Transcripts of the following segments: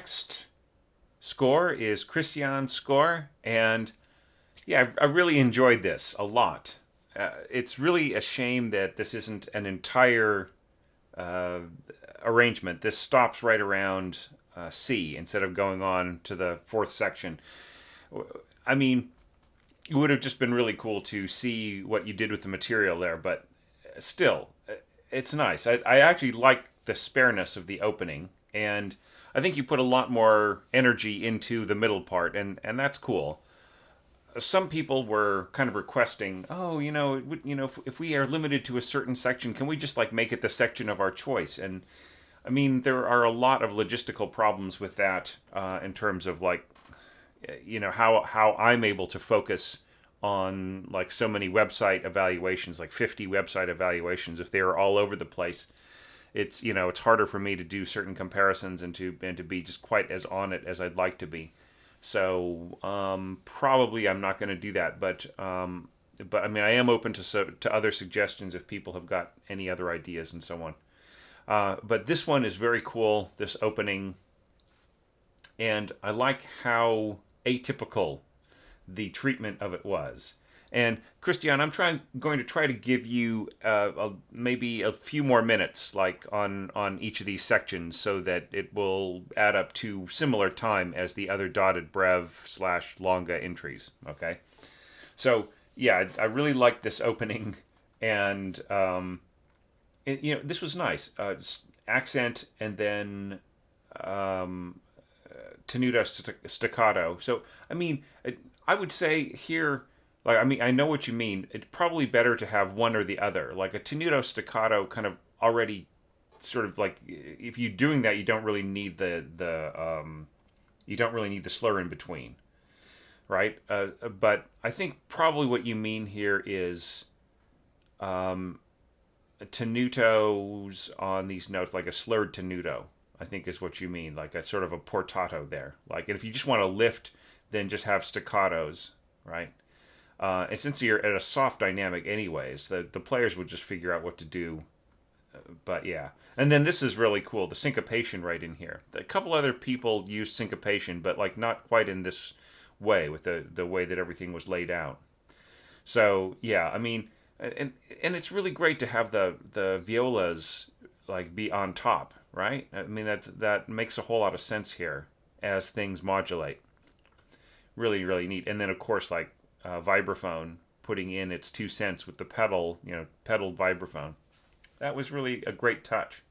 next score is Christian's score, and yeah, I really enjoyed this a lot. It's really a shame that this isn't an entire uh, arrangement. This stops right around C instead of going on to the fourth section. I mean, it would have just been really cool to see what you did with the material there, but still, it's nice. I actually like the spareness of the opening, and I think you put a lot more energy into the middle part, and that's cool. Some people were kind of requesting, oh, if we are limited to a certain section, can we just like make it the section of our choice? And I mean, there are a lot of logistical problems with that in terms of like, how I'm able to focus on like so many website evaluations, like 50 website evaluations. If they are all over the place, it's harder for me to do certain comparisons and to be just quite as on it as I'd like to be. So probably I'm not going to do that, but I mean I am open to other suggestions if people have got any other ideas and so on. But this one is very cool. This opening, and I like how atypical the treatment of it was. And Christian, going to try to give you maybe a few more minutes, like on each of these sections, so that it will add up to similar time as the other dotted brev/longa entries. Okay, so yeah, I really like this opening, and this was nice. Accent and then tenuto staccato. So I mean, I would say here, like, I mean, I know what you mean. It's probably better to have one or the other. Like a tenuto staccato kind of already sort of like, if you're doing that, you don't really need the slur in between, right? But I think probably what you mean here is tenutos on these notes, like a slurred tenuto, I think is what you mean, like a sort of a portato there. Like, and if you just want to lift, then just have staccatos, right? And since you're at a soft dynamic anyways, the players would just figure out what to do. But yeah. And then this is really cool, the syncopation right in here. A couple other people used syncopation, but like not quite in this way, with the way that everything was laid out. So yeah, I mean, and it's really great to have the violas like be on top, right? I mean that makes a whole lot of sense here as things modulate. Really, really neat. And then of course, like vibraphone putting in its 2 cents with the pedaled vibraphone. That was really a great touch.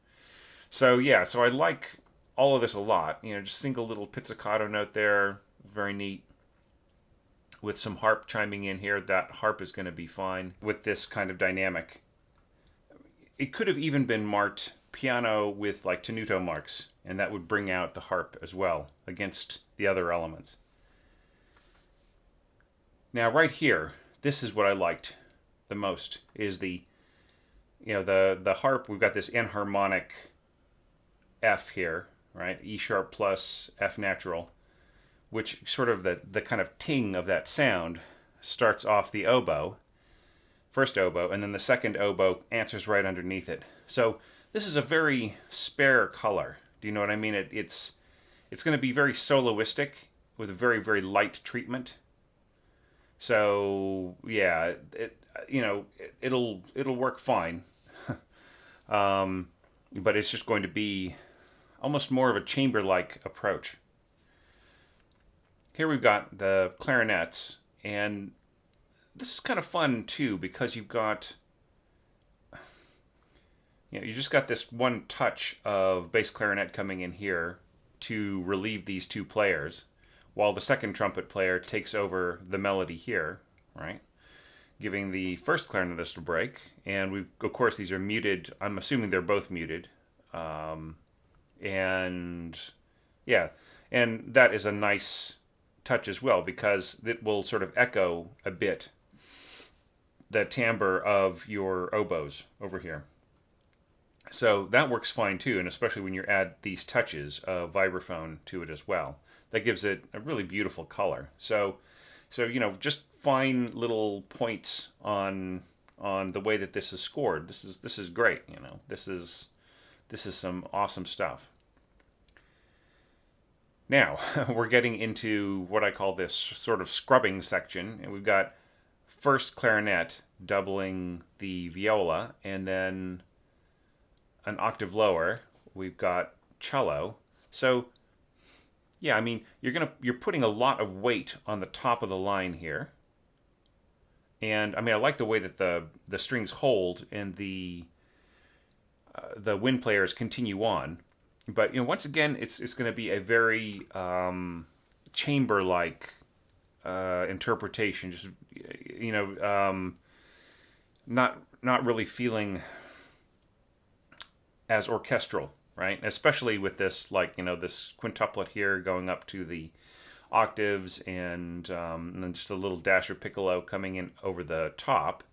So yeah, so I like all of this a lot. Just single little pizzicato note there, very neat. With some harp chiming in here, that harp is going to be fine with this kind of dynamic. It could have even been marked piano with like tenuto marks, and that would bring out the harp as well against the other elements. Now right here, this is what I liked the most, is the harp. We've got this enharmonic F here, right? E sharp plus F natural, which sort of the kind of ting of that sound starts off the oboe, first oboe, and then the second oboe answers right underneath it. So this is a very spare color. Do you know what I mean? It's going to be very soloistic with a very, very light treatment. So yeah, it'll work fine, but it's just going to be almost more of a chamber-like approach. Here we've got the clarinets, and this is kind of fun too, because you've got, you just got this one touch of bass clarinet coming in here to relieve these two players, while the second trumpet player takes over the melody here, right? Giving the first clarinetist a break. And of course, these are muted. I'm assuming they're both muted. And yeah, and that is a nice touch as well, because it will sort of echo a bit the timbre of your oboes over here. So that works fine too, and especially when you add these touches of vibraphone to it as well. That gives it a really beautiful color. So just fine little points on the way that this is scored. This is great. This is some awesome stuff. Now, we're getting into what I call this sort of scrubbing section, and we've got first clarinet doubling the viola, and then an octave lower, we've got cello. So, yeah, I mean, you're putting a lot of weight on the top of the line here. And I mean, I like the way that the strings hold and the wind players continue on. But once again, it's going to be a very chamber like interpretation. Just you know, not really feeling as orchestral, right? Especially with this, like this quintuplet here going up to the octaves, and then just a little dash of piccolo coming in over the top.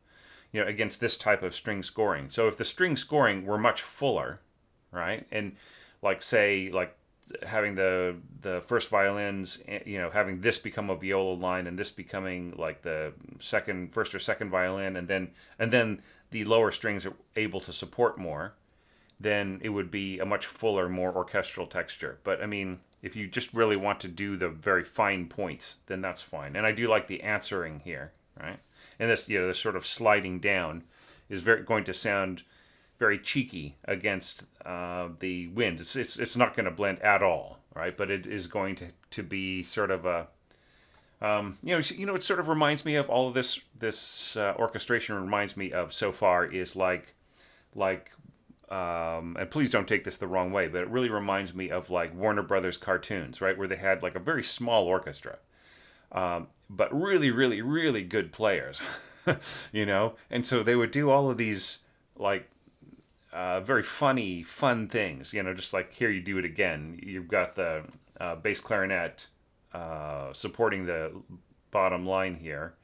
Against this type of string scoring. So if the string scoring were much fuller, right, and like say like having the first violins, having this become a viola line and this becoming like the first or second violin, and then the lower strings are able to support more, then it would be a much fuller, more orchestral texture. But I mean, if you just really want to do the very fine points, then that's fine. And I do like the answering here, right? And this sort of sliding down is going to sound very cheeky against the wind. It's not going to blend at all, right? But it is going to be sort of a it sort of reminds me of all of this orchestration reminds me of so far is like and please don't take this the wrong way, but it really reminds me of like Warner Brothers cartoons, right, where they had like a very small orchestra, but really, really, really good players, and so they would do all of these like very fun things, just like here you do it again. You've got the bass clarinet supporting the bottom line here,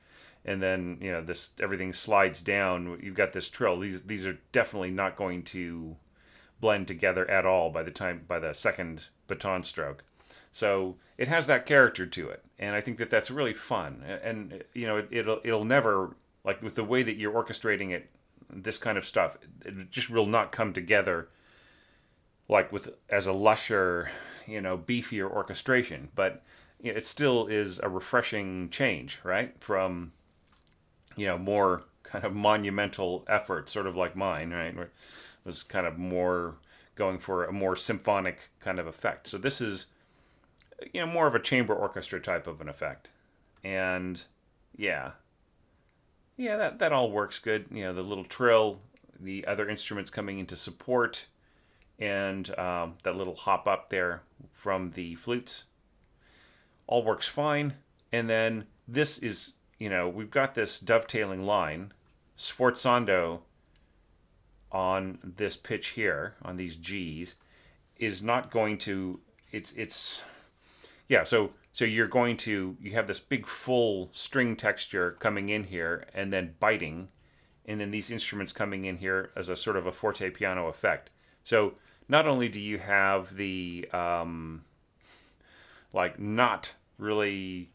and then this everything slides down. You've got this trill. These are definitely not going to blend together at all by the second baton stroke. So it has that character to it, and I think that that's really fun. And it'll never, like with the way that you're orchestrating it, this kind of stuff, it just will not come together like with as a lusher, beefier orchestration. But it still is a refreshing change, right, from more kind of monumental effort, sort of like mine, right, where it was kind of more going for a more symphonic kind of effect. So this is more of a chamber orchestra type of an effect. And yeah, that all works good. The little trill, the other instruments coming into support, and that little hop up there from the flutes all works fine. And then this is, we've got this dovetailing line, sforzando on this pitch here, on these G's, is not going to, it's yeah, so you have this big full string texture coming in here and then biting, and then these instruments coming in here as a sort of a forte piano effect. So not only do you have the like not really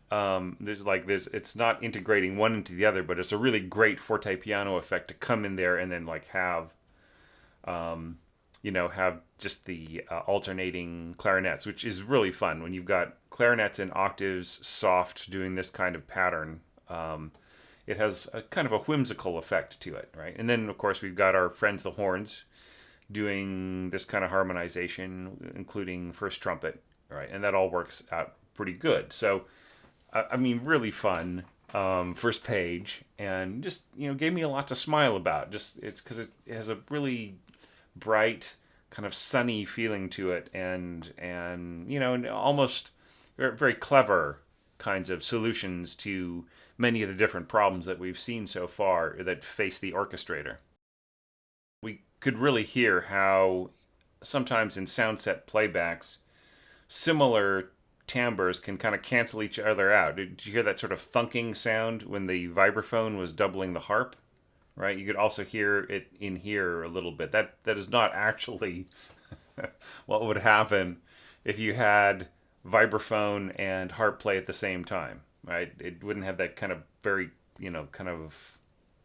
there's it's not integrating one into the other, but it's a really great forte piano effect to come in there and then like have have just the alternating clarinets, which is really fun when you've got clarinets in octaves, soft, doing this kind of pattern. It has a kind of a whimsical effect to it, right? And then, of course, we've got our friends the horns doing this kind of harmonization, including first trumpet, right? And that all works out pretty good. So, I mean, really fun first page, and just gave me a lot to smile about. Just it's because it has a really bright, kind of sunny feeling to it, and almost very, very clever kinds of solutions to many of the different problems that we've seen so far that face the orchestrator. We could really hear how sometimes in sound set playbacks, similar timbres can kind of cancel each other out. Did you hear that sort of thunking sound when the vibraphone was doubling the harp? Right? You could also hear it in here a little bit. That is not actually what would happen if you had vibraphone and harp play at the same time, right? It wouldn't have that kind of very, kind of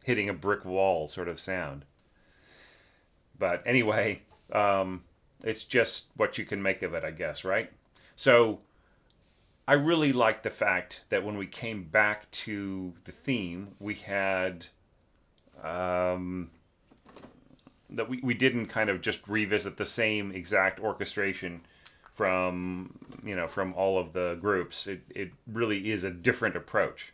hitting a brick wall sort of sound. But anyway, it's just what you can make of it, I guess, right? So I really liked the fact that when we came back to the theme, we had um, that we didn't kind of just revisit the same exact orchestration from from all of the groups. It really is a different approach.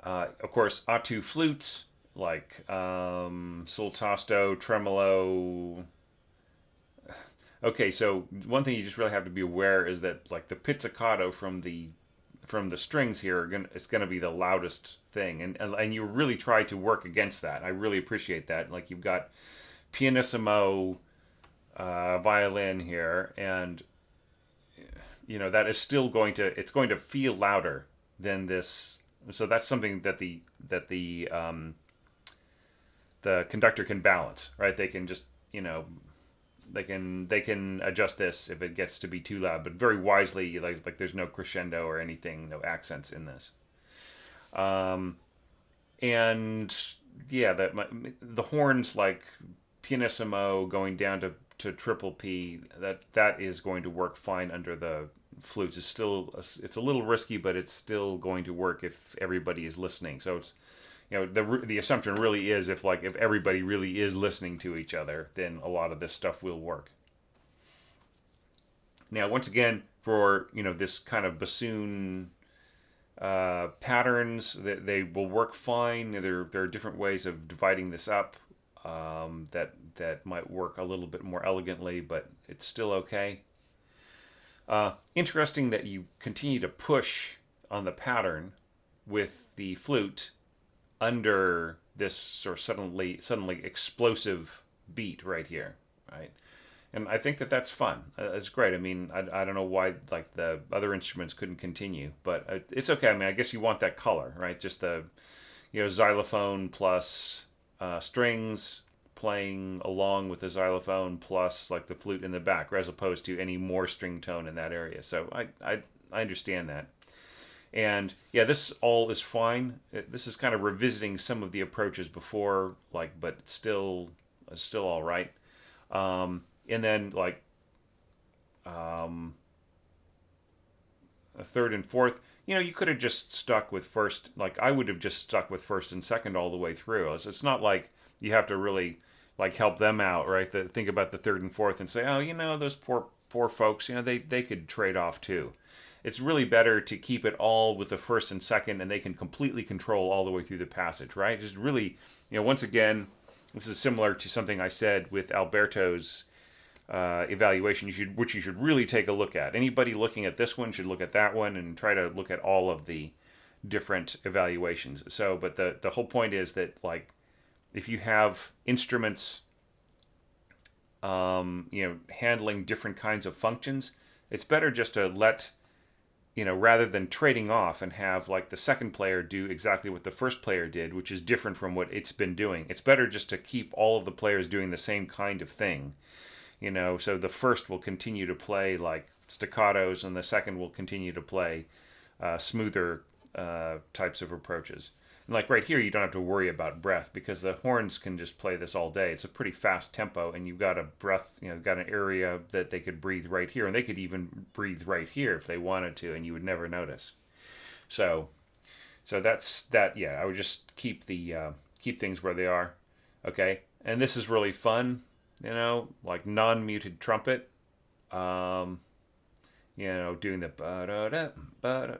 Of course, Atu flutes like sul tasto, tremolo. Okay, so one thing you just really have to be aware is that like the pizzicato from the strings here it's gonna be the loudest thing, and you really try to work against that. I really appreciate that. Like you've got pianissimo violin here, and that is still going to feel louder than this. So that's something that the conductor can balance, right? They can just they can adjust this if it gets to be too loud, but very wisely, like there's no crescendo or anything, no accents in this. And yeah, the horns like pianissimo going down to triple P, that is going to work fine under the flutes. It's a little risky, but it's still going to work if everybody is listening. So it's the assumption really is if everybody really is listening to each other, then a lot of this stuff will work. Now, once again, for this kind of bassoon patterns, that they will work fine. There are different ways of dividing this up that might work a little bit more elegantly, but it's still okay. Interesting that you continue to push on the pattern with the flute under this sort of suddenly explosive beat right here, right? And I think that's fun. It's great. I mean, I don't know why like the other instruments couldn't continue, but it's okay. I mean, I guess you want that color, right? Just the xylophone plus strings playing along with the xylophone plus like the flute in the back, as opposed to any more string tone in that area. So I understand that. And yeah, this all is fine. This is kind of revisiting some of the approaches before, but it's still all right. And then a third and fourth, you could have just stuck with first. Like I would have just stuck with first and second all the way through. It's not like you have to really help them out, right? Think about the third and fourth and say, oh, those poor folks, they could trade off too. It's really better to keep it all with the first and second, and they can completely control all the way through the passage, right? Just really, once again, this is similar to something I said with Alberto's evaluation, which you should really take a look at. Anybody looking at this one should look at that one and try to look at all of the different evaluations. So, but the whole point is that if you have instruments, handling different kinds of functions, it's better just to let rather than trading off and have the second player do exactly what the first player did, which is different from what it's been doing. It's better just to keep all of the players doing the same kind of thing. So the first will continue to play staccatos and the second will continue to play smoother types of approaches. And right here, you don't have to worry about breath because the horns can just play this all day. It's a pretty fast tempo, and you've got a breath, got an area that they could breathe right here, and they could even breathe right here if they wanted to, and you would never notice. So that's that. Yeah, I would just keep things where they are. Okay, and this is really fun. Non-muted trumpet. Doing the ba-da-da, ba-da.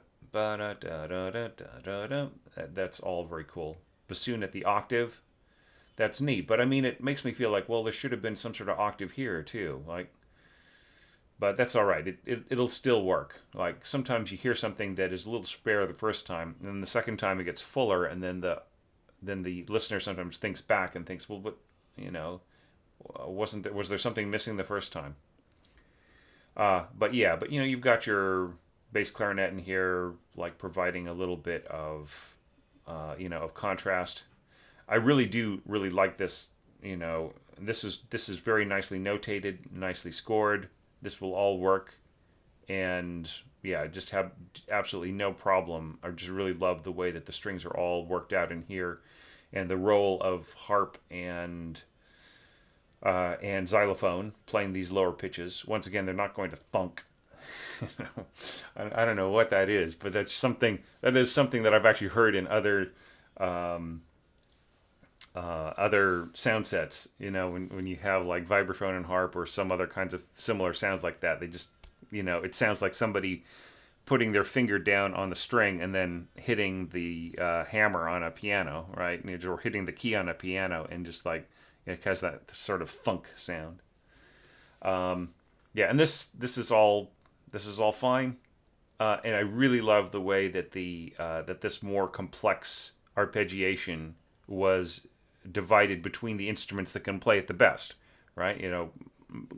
That's all very cool. Bassoon at the octave, that's neat. But I mean, it makes me feel well, there should have been some sort of octave here too. But that's all right. It'll still work. Sometimes you hear something that is a little spare the first time, and then the second time it gets fuller, and then the listener sometimes thinks back and thinks, well, what, was there something missing the first time? But you've got your bass clarinet in here, providing a little bit of, of contrast. I really like this. This is very nicely notated, nicely scored. This will all work, and yeah, I just have absolutely no problem. I just really love the way that the strings are all worked out in here, and the role of harp and and xylophone playing these lower pitches. Once again, they're not going to thunk. I don't know what that is, but that is something that I've actually heard in um, other sound sets. When you have like vibraphone and harp or some other kinds of similar sounds like that, they just it sounds like somebody putting their finger down on the string and then hitting the hammer on a piano, right? Or hitting the key on a piano, and just like it has that sort of thunk sound. Yeah, and this is all fine, and I really love the way that that this more complex arpeggiation was divided between the instruments that can play it the best, right?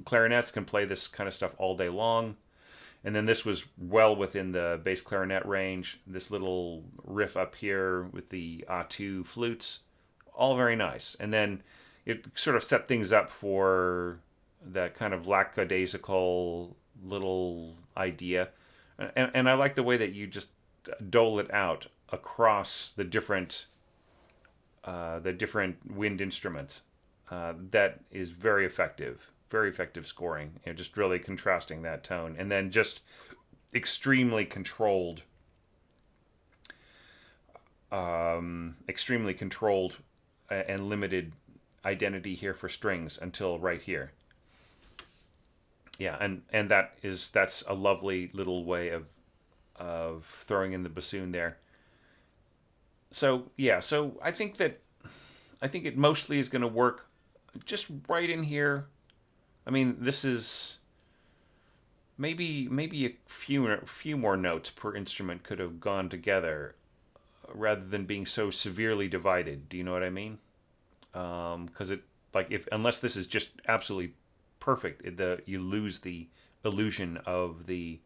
Clarinets can play this kind of stuff all day long. And then this was well within the bass clarinet range. This little riff up here with the A2 flutes, all very nice. And then it sort of set things up for that kind of lackadaisical little idea. And I like the way that you just dole it out across the different wind instruments. That is very effective. Very effective scoring. Just really contrasting that tone, and then just extremely controlled, and limited identity here for strings until right here. Yeah, and that's a lovely little way of throwing in the bassoon there. So yeah, I think it mostly is going to work just right in here. I mean, this is maybe a few more notes per instrument could have gone together, rather than being so severely divided. Do you know what I mean? Because it like if unless this is just absolutely perfect, you lose the illusion of the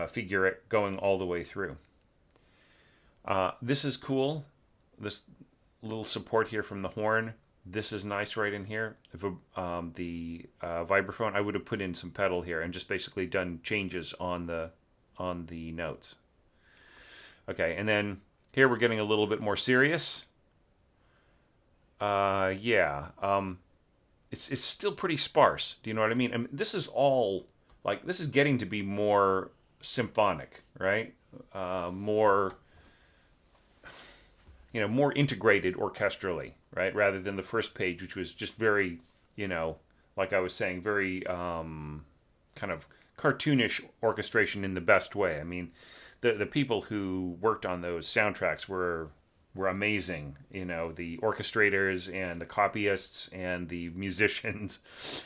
figure going all the way through. This is cool. This little support here from the horn. This is nice right in here. If the vibraphone, I would have put in some pedal here and just basically done changes on the notes. Okay, and then here we're getting a little bit more serious. Yeah, it's still pretty sparse. Do you know what I mean? This is all like this is getting to be more symphonic, right? More integrated orchestrally, right? Rather than the first page, which was just very, like I was saying, very kind of cartoonish orchestration in the best way. I mean, the people who worked on those soundtracks were amazing. The orchestrators and the copyists and the musicians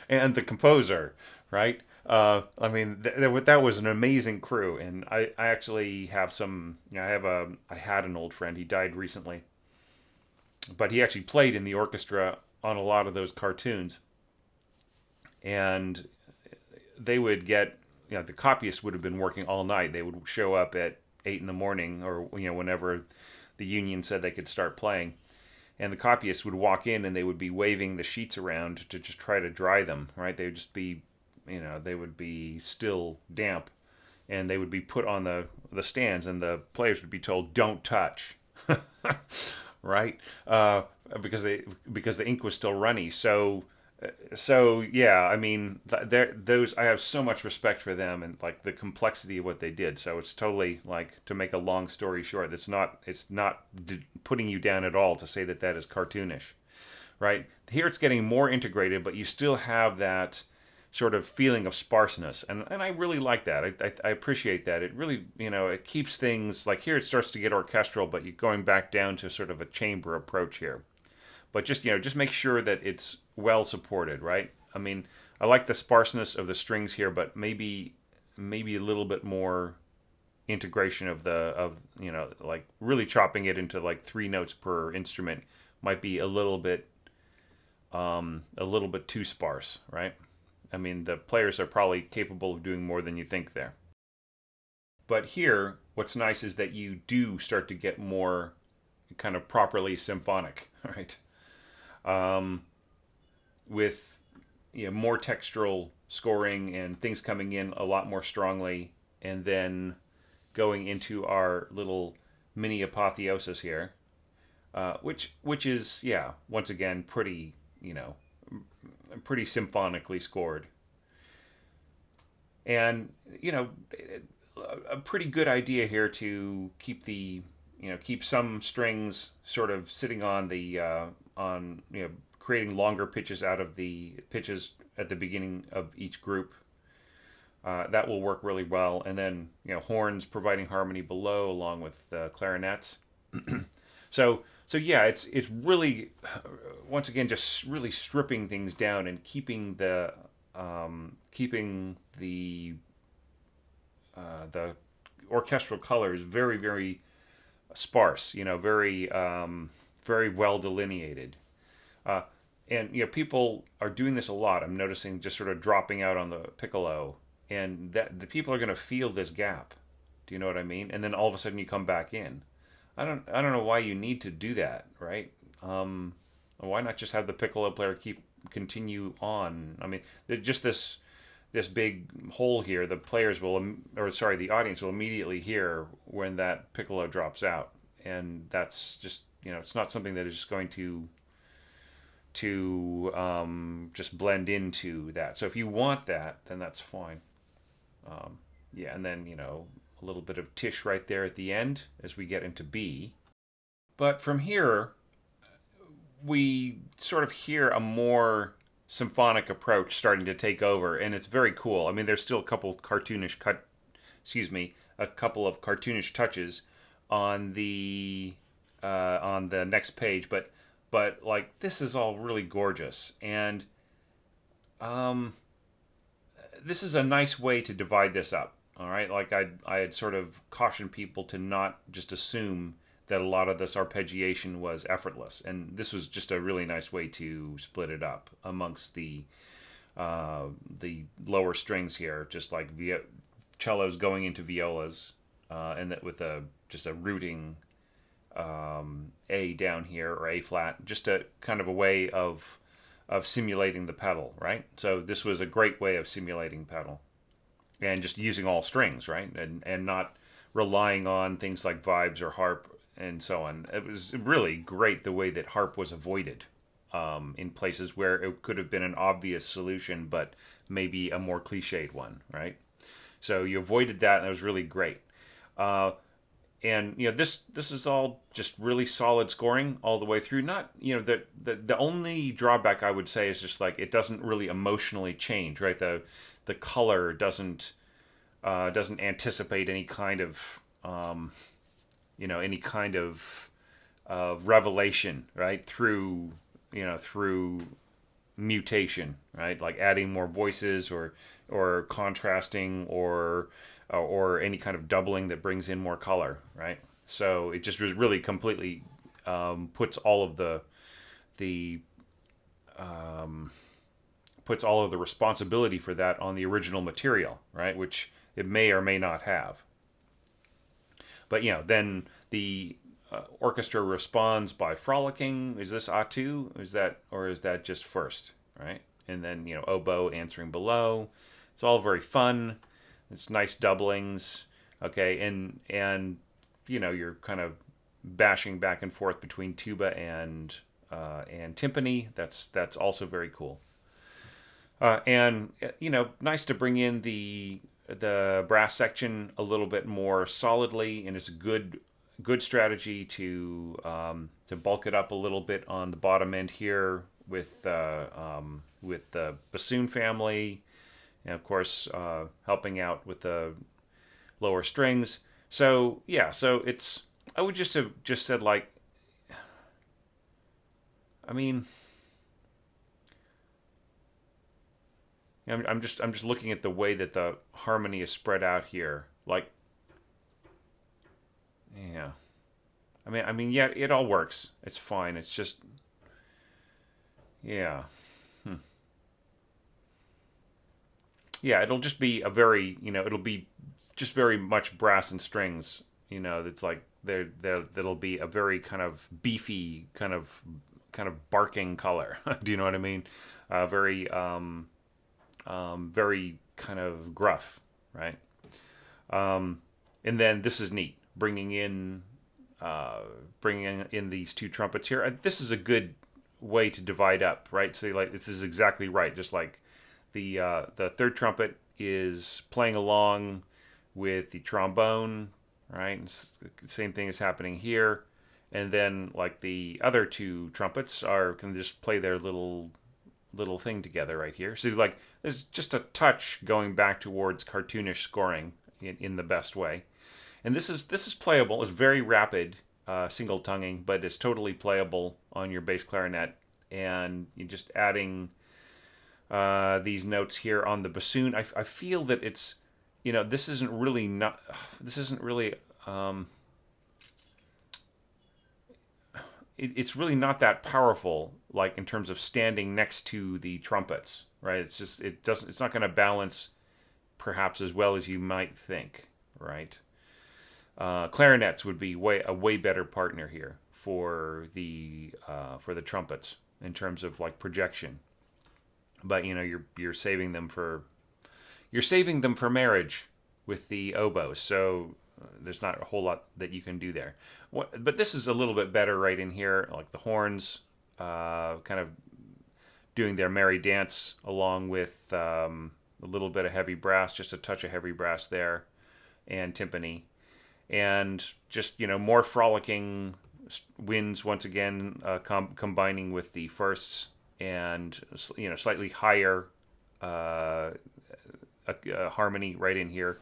and the composer, right? I mean, that was an amazing crew, and I actually have some. I had an old friend. He died recently, but he actually played in the orchestra on a lot of those cartoons, and they would get. The copyists would have been working all night. They would show up at 8 in the morning, or whenever the union said they could start playing, and the copyists would walk in and they would be waving the sheets around to just try to dry them. Right? They would just be they would be still damp, and they would be put on the stands, and the players would be told, "Don't touch," right? Because the ink was still runny. So yeah, I mean, those I have so much respect for them and like the complexity of what they did. So it's totally like, to make a long story short, it's not putting you down at all to say that is cartoonish, right? Here it's getting more integrated, but you still have that sort of feeling of sparseness, and I really like that. I appreciate that. It really, it keeps things like, here it starts to get orchestral, but you're going back down to sort of a chamber approach here. But just make sure that it's well supported, right? I mean, I like the sparseness of the strings here, but maybe a little bit more integration of like really chopping it into like 3 notes per instrument might be a little bit too sparse, right? I mean, the players are probably capable of doing more than you think there. But here, what's nice is that you do start to get more kind of properly symphonic, right? With more textural scoring and things coming in a lot more strongly, and then going into our little mini apotheosis here, which is, yeah, once again, pretty pretty symphonically scored. And a pretty good idea here to keep some strings sort of sitting on the on creating longer pitches out of the pitches at the beginning of each group. That will work really well. And then horns providing harmony below, along with clarinets. So yeah, it's really, once again, just really stripping things down and keeping the the orchestral colors very, very sparse. Very well delineated. Uh, and people are doing this a lot. I'm noticing, just sort of dropping out on the piccolo, and that the people are going to feel this gap. Do you know what I mean? And then all of a sudden you come back in. I don't know why you need to do that, right? Why not just have the piccolo player continue on? I mean, just this big hole here. The players will, or sorry, the audience will immediately hear when that piccolo drops out, and that's just it's not something that is just going to just blend into that. So if you want that, then that's fine. Yeah, and then a little bit of Tish right there at the end as we get into B. But from here, we sort of hear a more symphonic approach starting to take over, and it's very cool. I mean, there's still a couple of cartoonish touches on the next page, but like, this is all really gorgeous, and this is a nice way to divide this up. All right, like I had sort of cautioned people to not just assume that a lot of this arpeggiation was effortless, and this was just a really nice way to split it up amongst the lower strings here, just like cellos going into violas, and that with just a rooting A down here, or A flat, just a kind of a way of simulating the pedal, right? So this was a great way of simulating pedal, and just using all strings, right? And not relying on things like vibes or harp and so on. It was really great the way that harp was avoided in places where it could have been an obvious solution, but maybe a more cliched one, right? So you avoided that, and it was really great. And this is all just really solid scoring all the way through. Not the only drawback I would say is just like, it doesn't really emotionally change, right? The color doesn't anticipate any kind of revelation, right? Through mutation, right? Like adding more voices, or contrasting, or any kind of doubling that brings in more color, right? So it just was really completely puts all of the responsibility for that on the original material, right? Which it may or may not have. But then the orchestra responds by frolicking. Is this A2? Or is that just first, right? And then oboe answering below. It's all very fun. It's nice doublings, okay, and you're kind of bashing back and forth between tuba and timpani. That's also very cool. And nice to bring in the brass section a little bit more solidly, and it's a good strategy to bulk it up a little bit on the bottom end here with the bassoon family, and of course helping out with the lower strings. So yeah, I would just have just said, like, I mean, I'm just looking at the way that the harmony is spread out here, like, yeah. I mean, yeah, it all works. It's fine. It's just, yeah. Yeah, it'll just be it'll be just very much brass and strings. That's like that'll be a very kind of beefy, kind of barking color. Do you know what I mean? Very very kind of gruff, right? And then this is neat, bringing in these two trumpets here. This is a good way to divide up, right? So like this is exactly right. Just like the third trumpet is playing along with the trombone, right? Same thing is happening here, and then like the other two trumpets are can just play their little thing together right here. So like there's just a touch going back towards cartoonish scoring in the best way. And this is playable. It's very rapid single tonguing, but it's totally playable on your bass clarinet. And you're just adding these notes here on the bassoon. I feel that it's, this isn't really not. This isn't really. It's really not that powerful, like in terms of standing next to the trumpets, right? It's just it doesn't. It's not going to balance perhaps as well as you might think, right? Clarinets would be a way better partner here for the trumpets in terms of like projection. But you're saving them for marriage with the oboes, so there's not a whole lot that you can do there. But this is a little bit better right in here, like the horns, kind of doing their merry dance along with a little bit of heavy brass, just a touch of heavy brass there, and timpani, and just more frolicking winds once again, combining with the firsts, and slightly higher harmony right in here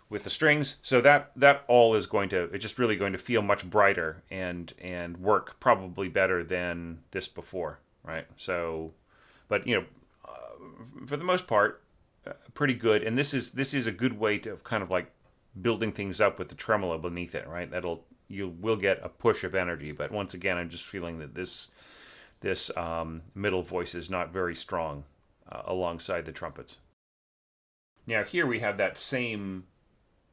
with the strings. So that all is it's just really going to feel much brighter and work probably better than this before, right? So, but for the most part, pretty good. And this is a good way to kind of like building things up with the tremolo beneath it, right? You will get a push of energy. But once again, I'm just feeling that this middle voice is not very strong alongside the trumpets. Now here we have that same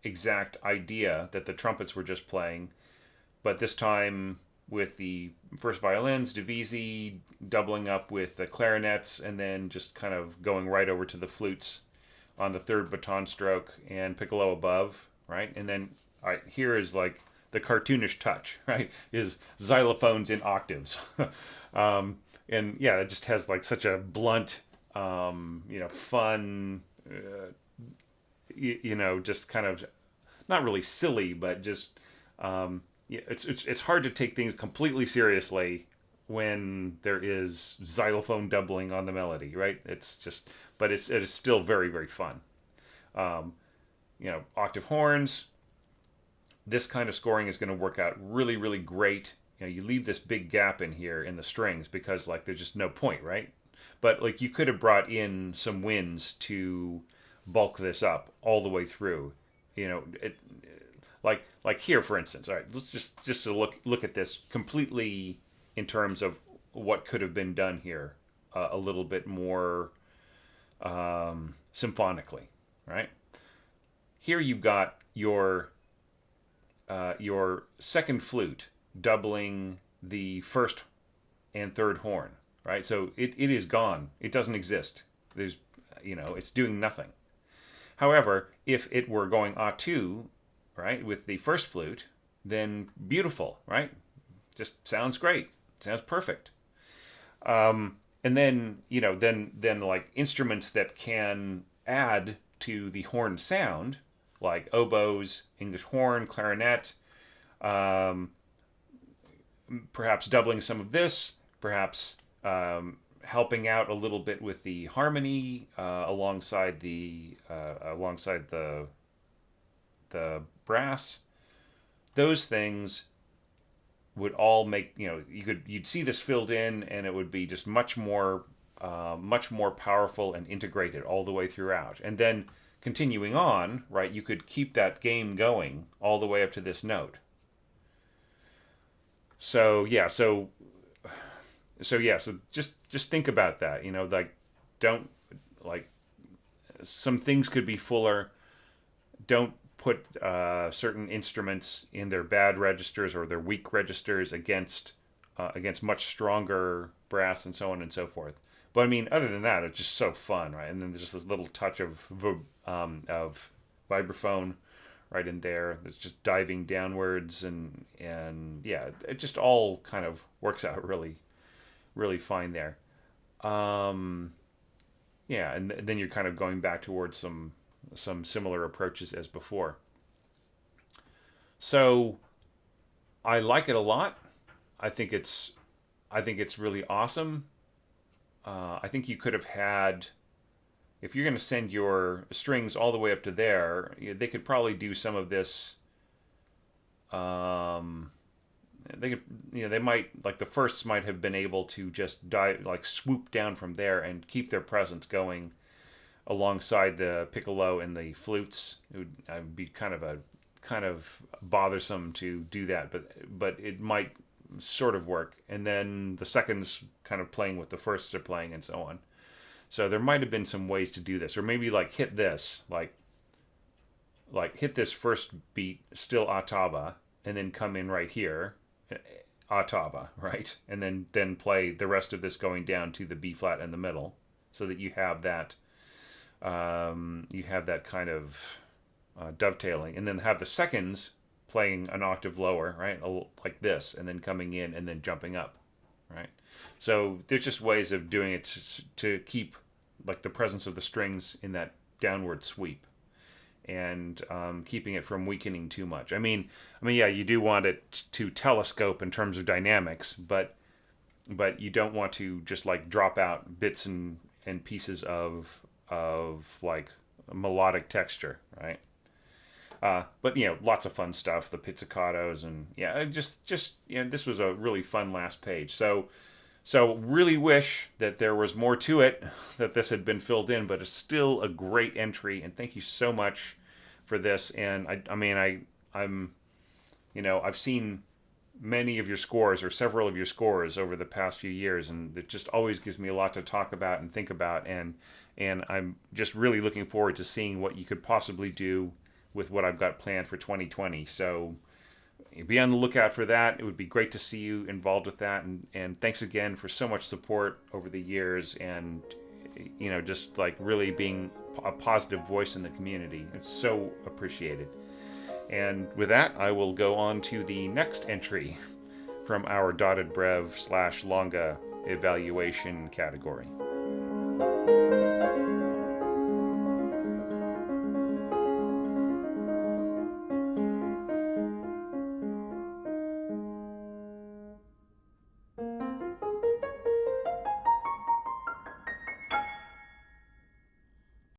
exact idea that the trumpets were just playing, but this time with the first violins, divisi, doubling up with the clarinets, and then just kind of going right over to the flutes on the third baton stroke and piccolo above, right? And then here is like the cartoonish touch, right? Is xylophones in octaves. And yeah, it just has like such a blunt, fun, just kind of not really silly, but just it's hard to take things completely seriously when there is xylophone doubling on the melody, right? But it is still very, very fun. Octave horns. This kind of scoring is going to work out really, really great. You leave this big gap in here in the strings because like there's just no point, right? But like you could have brought in some winds to bulk this up all the way through. Like here, for instance. All right, let's just to look at this completely in terms of what could have been done here, a little bit more symphonically, right? Here you've got your second flute doubling the first and third horn, right? So it is gone. It doesn't exist. There's it's doing nothing. However, if it were going A2, right, with the first flute, then beautiful, right? Just sounds great. Sounds perfect. And then, then like instruments that can add to the horn sound, like oboes, English horn, clarinet, perhaps doubling some of this, perhaps helping out a little bit with the harmony alongside the brass. Those things would all make you'd see this filled in, and it would be just much more powerful and integrated all the way throughout. And then continuing on, right, you could keep that game going all the way up to this note. So just think about that. Don't like some things could be fuller. Don't put certain instruments in their bad registers or their weak registers against much stronger brass and so on and so forth. But I mean, other than that, it's just so fun, right? And then there's just this little touch of vibraphone right in there that's just diving downwards, and yeah, it just all kind of works out really, really fine there. Um, yeah, and then you're kind of going back towards some similar approaches as before. So I like it a lot. I think it's I think it's really awesome. I think you could have had, if you're going to send your strings all the way up to there, they could probably do some of this. Um, they could, they might, like the firsts might have been able to just dive, like swoop down from there and keep their presence going alongside the piccolo and the flutes. It would be kind of bothersome to do that, but it might sort of work. And then the seconds kind of playing with the firsts are playing and so on. So there might have been some ways to do this, or maybe like hit this, like hit this first beat still ottava, and then come in right here, ottava, right, and then play the rest of this going down to the B flat in the middle, so that you have that kind of dovetailing, and then have the seconds playing an octave lower, right, like this, and then coming in and then jumping up, right. So there's just ways of doing it to keep like the presence of the strings in that downward sweep, and keeping it from weakening too much. Yeah, you do want it to telescope in terms of dynamics, but you don't want to just like drop out bits and pieces of like melodic texture, right? But lots of fun stuff, the pizzicatos, and yeah, just this was a really fun last page. So really wish that there was more to it, that this had been filled in, but it's still a great entry, and thank you so much for this. And I've seen many of your scores, or several of your scores, over the past few years, and it just always gives me a lot to talk about and think about, and I'm just really looking forward to seeing what you could possibly do with what I've got planned for 2020. So be on the lookout for that. It would be great to see you involved with that, and thanks again for so much support over the years, and just like really being a positive voice in the community. It's so appreciated. And with that, I will go on to the next entry from our dotted brev / longa evaluation category.